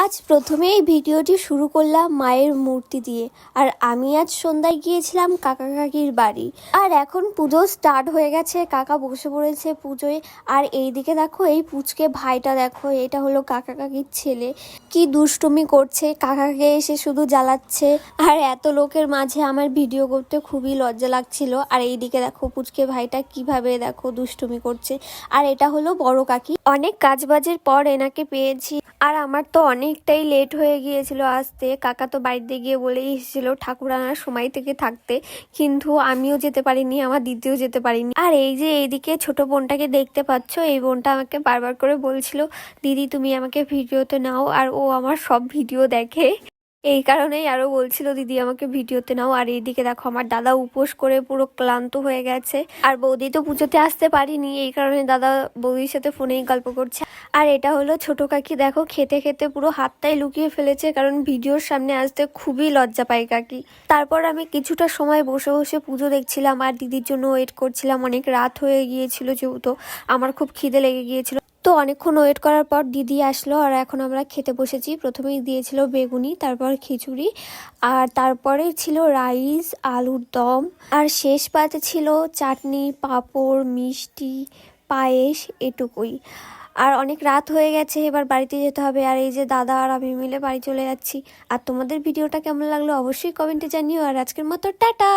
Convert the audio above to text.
আজ প্রথমে এই ভিডিওটি শুরু করলাম মায়ের মূর্তি দিয়ে। আর আমি আজ সন্ধ্যায় গিয়েছিলাম কাকা কাকির বাড়ি। আর এখন পুজো স্টার্ট হয়ে গেছে, কাকা বসে পড়েছে পুজোয়। আর এইদিকে দেখো এই পুচকে ভাইটা দেখো, এটা হলো কাকা কাকির ছেলে, কি দুষ্টুমি করছে, কাকাকে এসে শুধু জ্বালাচ্ছে। আর এত লোকের মাঝে আমার ভিডিও করতে খুবই লজ্জা লাগছিল। আর এইদিকে দেখো পুচকে ভাইটা কিভাবে দেখো দুষ্টুমি করছে। আর এটা হলো বড় কাকি। অনেক কাজবাজের পর এনাকে পেয়েছি। আর আমার তো অনেকটাই লেট হয়ে গিয়েছিল আসতে। কাকা তো বাড়িতে গিয়ে বলেই এসেছিল ঠাকুর আনার সময় থেকে থাকতে, কিন্তু আমিও যেতে পারিনি, আমার দিদিও যেতে পারিনি। আর এই যে এইদিকে ছোট বোনটাকে দেখতে পাচ্ছ, এই বোনটা আমাকে বারবার করে বলছিল দিদি তুমি আমাকে ভিডিওতে নাও। আর ও আমার সব ভিডিও দেখে, এই কারণেই আরো বলছিল দিদি আমাকে ভিডিওতে নাও। আর এইদিকে দেখো আমার দাদা উপোস করে পুরো ক্লান্ত হয়ে গেছে। আর বৌদি তো পুজোতে আসতে পারিনি, এই কারণে দাদা বৌদির সাথে ফোনেই গল্প করছে। আর এটা হলো ছোট কাকি, দেখো খেতে খেতে পুরো হাতটাই লুকিয়ে ফেলেছে, কারণ ভিডিওর সামনে আসতে খুবই লজ্জা পায় কাকি। তারপর আমি কিছুটা সময় বসে বসে পুজো দেখছিলাম আর দিদির জন্য ওয়েট করছিলাম। অনেক রাত হয়ে গিয়েছিল, যেহেতু আমার খুব খিদে লেগে গিয়েছিল। তো অনেকক্ষণ ওয়েট করার পর দিদি আসলো আর এখন আমরা খেতে বসেছি। প্রথমেই দিয়েছিল বেগুনি, তারপর খিচুড়ি, আর তারপরে ছিল রাইস, আলুর দম, আর শেষ পাতে ছিল চাটনি, পাঁপড়, মিষ্টি, পায়েস, এটুকুই। আর অনেক রাত হয়ে গেছে, এবার বাড়িতে যেতে হবে। আর এই যে দাদা আর আমি মিলে বাড়ি চলে যাচ্ছি। আর তোমাদের ভিডিওটা কেমন লাগলো অবশ্যই কমেন্টে জানিও। আর আজকের মতো টাটা।